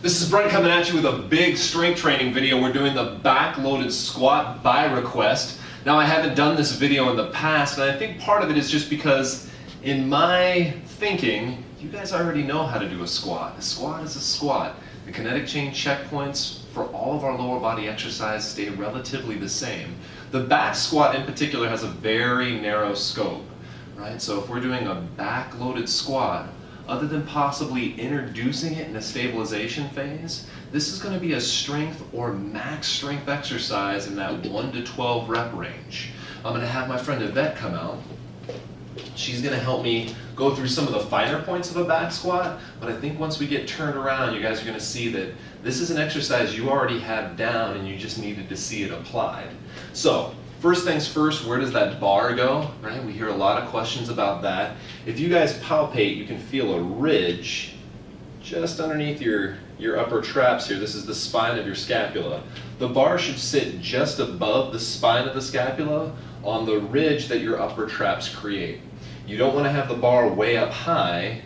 This is Brent coming at you with a big strength training video. We're doing the back-loaded squat by request. Now, I haven't done this video in the past, and I think part of it is just because in my thinking, you guys already know how to do a squat. A squat is a squat. The kinetic chain checkpoints for all of our lower body exercise stay relatively the same. The back squat in particular has a very narrow scope, right? So if we're doing a back-loaded squat, other than possibly introducing it in a stabilization phase, this is going to be a strength or max strength exercise in that 1 to 12 rep range. I'm going to have my friend Yvette come out. She's going to help me go through some of the finer points of a back squat, but I think once we get turned around, you guys are going to see that this is an exercise you already have down and you just needed to see it applied. So, first things first, where does that bar go, right? We hear a lot of questions about that. If you guys palpate, you can feel a ridge just underneath your upper traps here. This is the spine of your scapula. The bar should sit just above the spine of the scapula on the ridge that your upper traps create. You don't want to have the bar way up high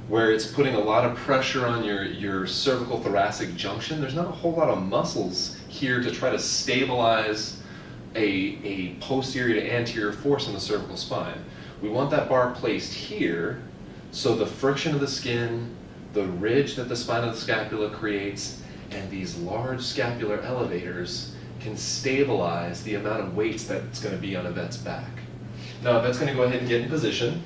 where it's putting a lot of pressure on your cervical thoracic junction. There's not a whole lot of muscles here to try to stabilize a posterior to anterior force on the cervical spine. We want that bar placed here so the friction of the skin, the ridge that the spine of the scapula creates, and these large scapular elevators can stabilize the amount of weights that's going to be on Yvette's back. Now Yvette's going to go ahead and get in position.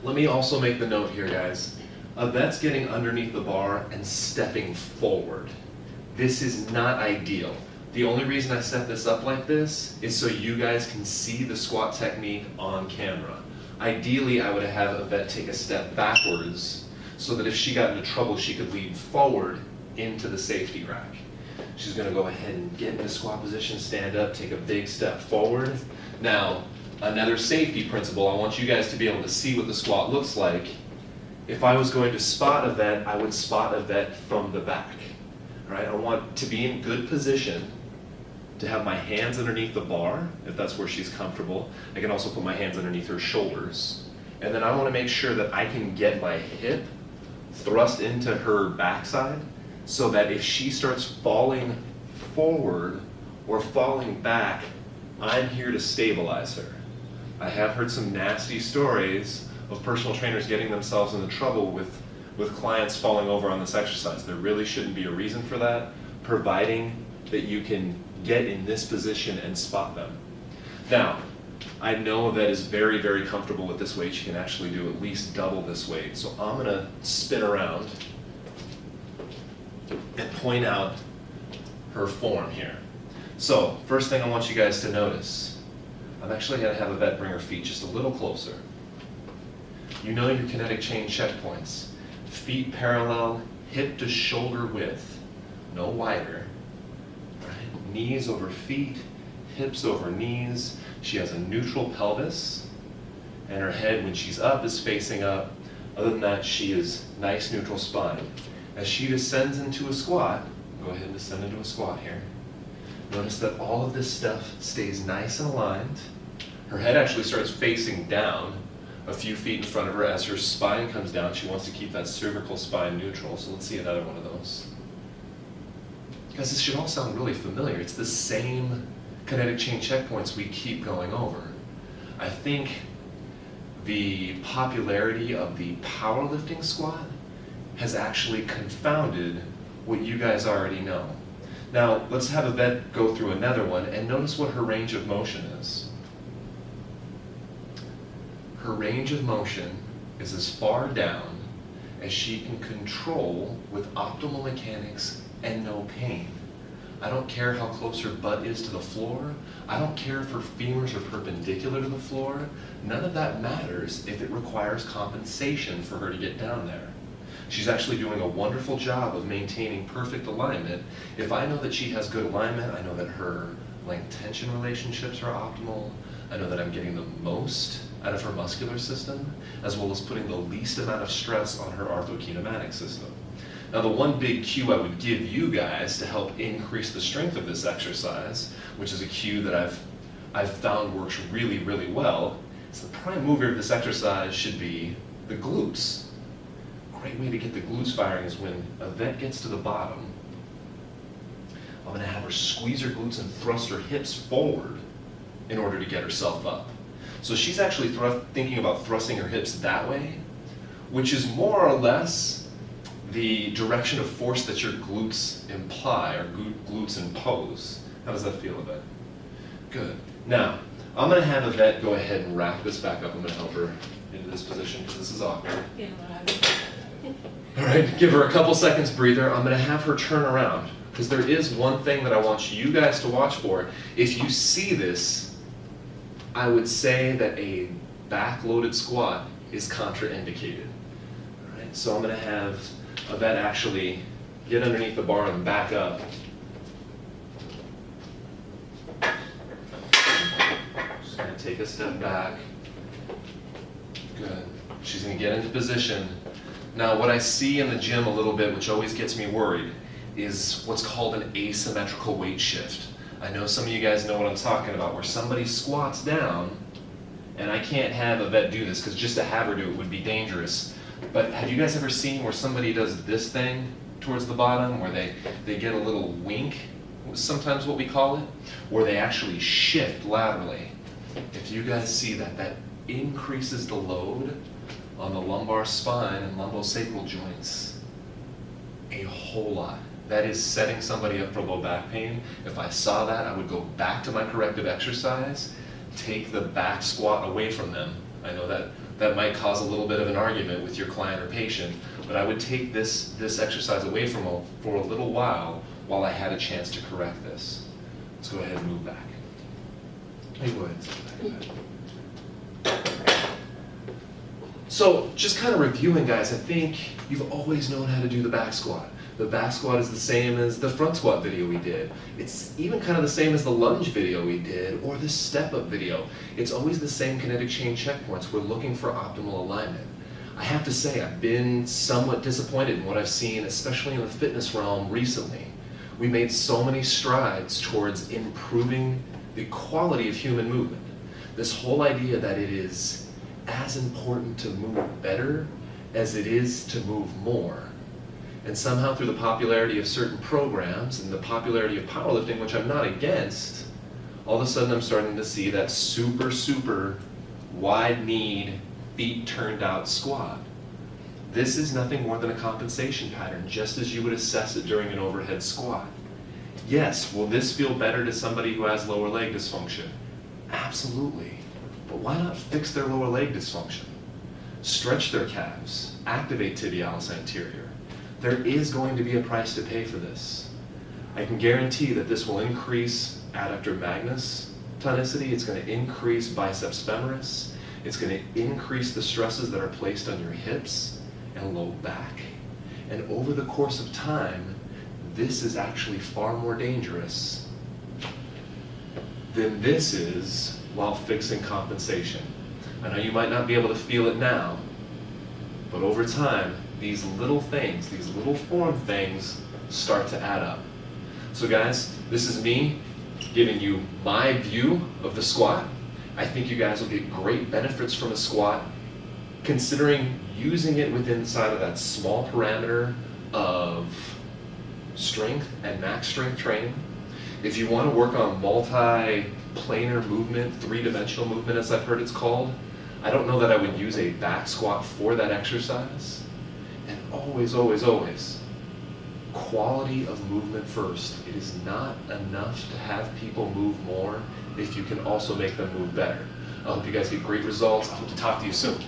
Let me also make the note here, guys. Yvette's getting underneath the bar and stepping forward. This is not ideal. The only reason I set this up like this is so you guys can see the squat technique on camera. Ideally, I would have Yvette take a step backwards so that if she got into trouble, she could lean forward into the safety rack. She's going to go ahead and get into squat position, stand up, take a big step forward. Now, another safety principle, I want you guys to be able to see what the squat looks like. If I was going to spot Yvette, I would spot Yvette from the back. Right? I want to be in good position to have my hands underneath the bar, if that's where she's comfortable. I can also put my hands underneath her shoulders. And then I want to make sure that I can get my hip thrust into her backside so that if she starts falling forward or falling back, I'm here to stabilize her. I have heard some nasty stories of personal trainers getting themselves into trouble with clients falling over on this exercise. There really shouldn't be a reason for that, providing that you can get in this position and spot them. Now, I know that is very, very comfortable with this weight. She can actually do at least double this weight. So I'm gonna spin around and point out her form here. So, first thing I want you guys to notice, I'm actually gonna have Yvette bring her feet just a little closer. You know your kinetic chain checkpoints. Feet parallel, hip to shoulder width, no wider. Right? Knees over feet, hips over knees. She has a neutral pelvis, and her head, when she's up, is facing up. Other than that, she is nice neutral spine. As she descends into a squat, go ahead and descend into a squat here. Notice that all of this stuff stays nice and aligned. Her head actually starts facing down a few feet in front of her as her spine comes down. She wants to keep that cervical spine neutral. So let's see another one of those. Guys, this should all sound really familiar. It's the same kinetic chain checkpoints we keep going over. I think the popularity of the powerlifting squat has actually confounded what you guys already know. Now, let's have Yvette go through another one and notice what her range of motion is. Her range of motion is as far down as she can control with optimal mechanics and no pain. I don't care how close her butt is to the floor. I don't care if her femurs are perpendicular to the floor. None of that matters if it requires compensation for her to get down there. She's actually doing a wonderful job of maintaining perfect alignment. If I know that she has good alignment, I know that her length-tension relationships are optimal. I know that I'm getting the most out of her muscular system, as well as putting the least amount of stress on her arthrokinematic system. Now, the one big cue I would give you guys to help increase the strength of this exercise, which is a cue that I've found works really, really well, is the prime mover of this exercise should be the glutes. great way to get the glutes firing is when a vet gets to the bottom, I'm gonna have her squeeze her glutes and thrust her hips forward in order to get herself up. So she's actually thinking about thrusting her hips that way, which is more or less the direction of force that your glutes imply, or glutes impose. How does that feel, Yvette? Good. Now, I'm gonna have Yvette go ahead and rack this back up. I'm gonna help her into this position because this is awkward. Yeah, All right, give her a couple seconds breather. I'm gonna have her turn around because there is one thing that I want you guys to watch for. If you see this, I would say that a back-loaded squat is contraindicated. All right, so I'm gonna have Yvette actually get underneath the bar and back up. Just gonna take a step back. Good. She's gonna get into position. Now what I see in the gym a little bit, which always gets me worried, is what's called an asymmetrical weight shift. I know some of you guys know what I'm talking about, where somebody squats down, and I can't have Yvette do this, because just to have her do it would be dangerous. But have you guys ever seen where somebody does this thing towards the bottom, where they get a little wink, sometimes what we call it, where they actually shift laterally? If you guys see that, that increases the load on the lumbar spine and lumbosacral joints a whole lot. That is setting somebody up for low back pain. If I saw that, I would go back to my corrective exercise, take the back squat away from them. I know that might cause a little bit of an argument with your client or patient, but I would take this exercise away from them for a little while I had a chance to correct this. Let's go ahead and move back. Hey, go ahead and sit back. So just kind of reviewing, guys, I think you've always known how to do the back squat. The back squat is the same as the front squat video we did. It's even kind of the same as the lunge video we did, or the step-up video. It's always the same kinetic chain checkpoints. We're looking for optimal alignment. I have to say, I've been somewhat disappointed in what I've seen, especially in the fitness realm recently. We made so many strides towards improving the quality of human movement. This whole idea that it is as important to move better as it is to move more. And somehow through the popularity of certain programs and the popularity of powerlifting, which I'm not against, all of a sudden I'm starting to see that super wide-kneed, feet turned out squat. This is nothing more than a compensation pattern, just as you would assess it during an overhead squat. Yes, will this feel better to somebody who has lower leg dysfunction? Absolutely. But why not fix their lower leg dysfunction? Stretch their calves, activate tibialis anterior. There is going to be a price to pay for this. I can guarantee that this will increase adductor magnus tonicity, it's going to increase biceps femoris, it's going to increase the stresses that are placed on your hips and low back. And over the course of time, this is actually far more dangerous than this is while fixing compensation. I know you might not be able to feel it now, but over time, these little things, these little form things start to add up. So guys, this is me giving you my view of the squat. I think you guys will get great benefits from a squat, considering using it within inside of that small parameter of strength and max strength training. If you want to work on multi-planar movement, three-dimensional movement as I've heard it's called, I don't know that I would use a back squat for that exercise. And always, quality of movement first. It is not enough to have people move more if you can also make them move better. I hope you guys get great results. I hope to talk to you soon.